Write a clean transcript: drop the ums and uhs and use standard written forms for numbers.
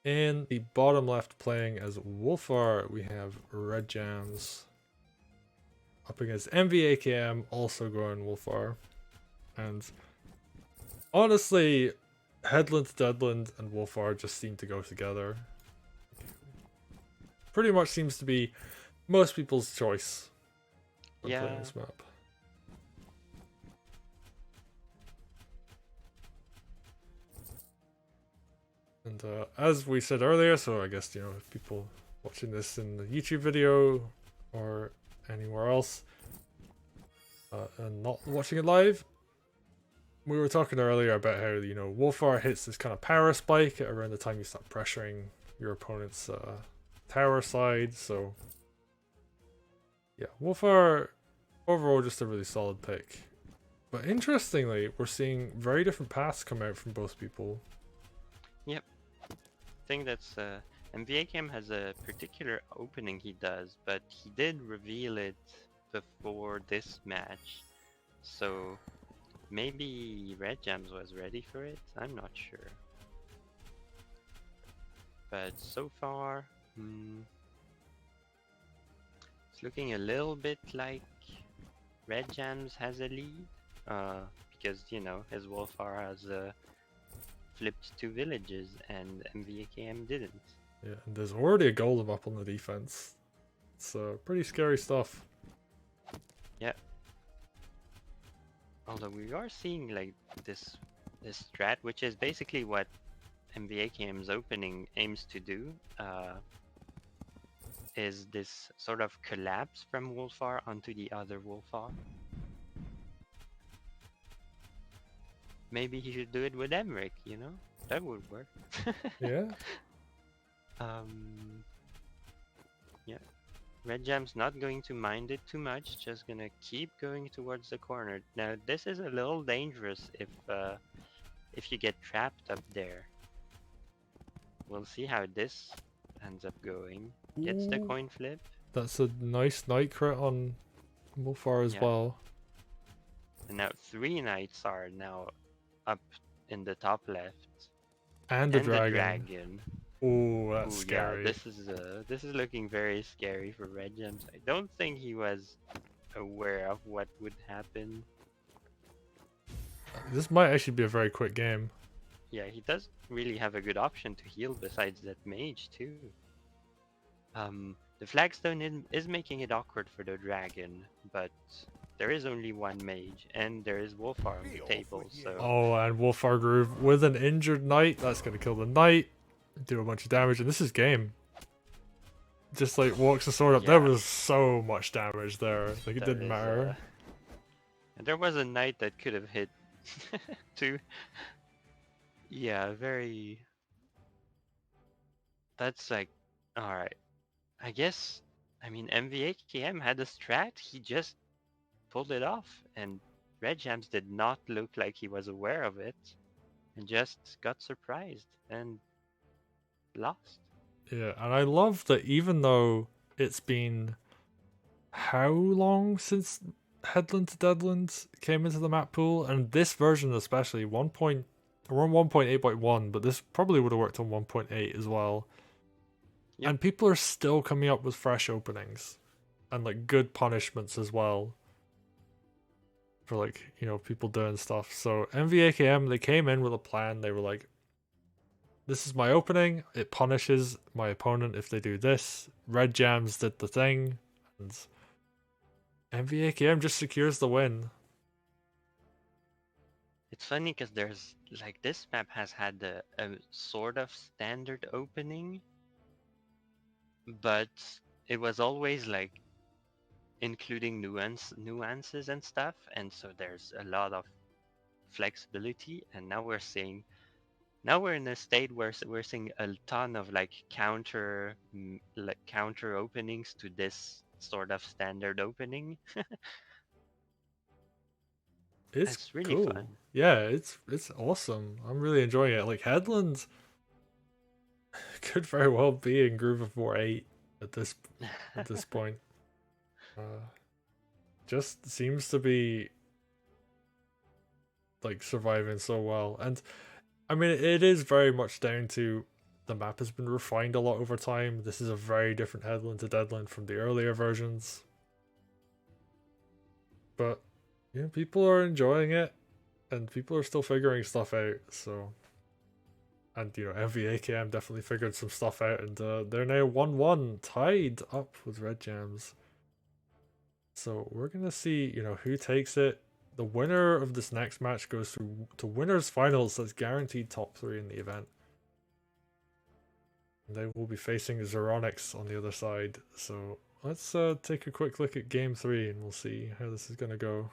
In the bottom left, playing as Wulfar, we have RedJams up against MVAKM, also going Wulfar. And honestly, Headland, Deadland, and Wulfar just seem to go together. Pretty much seems to be most people's choice when playing Yeah. this map. And as we said earlier, so I guess, you know, if people watching this in the YouTube video or anywhere else and not watching it live, we were talking earlier about how, you know, Wulfar hits this kind of power spike around the time you start pressuring your opponent's tower side. So yeah, Wulfar overall just a really solid pick. But interestingly, we're seeing very different paths come out from both people. Yep. I think that's MVAKM has a particular opening he does, but he did reveal it before this match. So maybe RedJams was ready for it? I'm not sure. But so far, it's looking a little bit like RedJams has a lead. Because, you know, his Wulfar has flipped 2 villages and MVAKM didn't. Yeah, and there's already a golem up on the defense. It's pretty scary stuff. Yeah. Although we are seeing like this strat, which is basically what MVAKM's opening aims to do, is this sort of collapse from Wulfar onto the other Wulfar. Maybe he should do it with Emmerich, you know? That would work. Yeah. Yeah. RedJam's not going to mind it too much, just gonna keep going towards the corner. Now this is a little dangerous if you get trapped up there. We'll see how this ends up going. Gets the Ooh. coin flip. That's a nice night crit on Wulfar as well. And now 3 knights are now up in the top left. And the dragon. dragon. Oh, that's Ooh, scary. Yeah, this is looking very scary for RedJams. I don't think he was aware of what would happen. This might actually be a very quick game. Yeah, he doesn't really have a good option to heal besides that mage too. The flagstone is making it awkward for the dragon, but there is only one mage, and there is Wulfar on the table, so... Oh, and Wulfar Groove with an injured knight. That's going to kill the knight, do a bunch of damage, and this is game. Just like walks the sword up. Yeah. There was so much damage there. Like it didn't matter. And there was a knight that could have hit too. Yeah, very... That's like... Alright. I guess... I mean, MVAKM had a strat. He just pulled it off. And RedJams did not look like he was aware of it. And just got surprised. And lost. Yeah, and I love that even though it's been... How long since Headland to Deadland came into the map pool? And this version especially, we're on 1.8.1, but this probably would have worked on 1.8 as well. Yep. And people are still coming up with fresh openings and like good punishments as well for, like, you know, people doing stuff. So MVAKM, they came in with a plan. They were like, this is my opening. It punishes my opponent if they do this. RedJams did the thing, and MVAKM just secures the win. It's funny because there's like this map has had a sort of standard opening, but it was always like including nuances and stuff, and so there's a lot of flexibility. And now we're in a state where we're seeing a ton of like counter openings to this sort of standard opening. It's really cool. fun. Yeah, it's awesome. I'm really enjoying it. Like Headland could very well be in Groove of War 8 at this point. Just seems to be like surviving so well. And I mean, it is very much down to The map has been refined a lot over time. This is a very different Headland to Deadland from the earlier versions. But yeah, people are enjoying it, and people are still figuring stuff out. So, and you know, MVAKM definitely figured some stuff out, and they're now 1-1, tied up with RedJams. So we're gonna see, you know, who takes it. The winner of this next match goes through to winners finals. That's guaranteed top 3 in the event. And they will be facing Zeronix on the other side. So let's take a quick look at game 3, and we'll see how this is gonna go.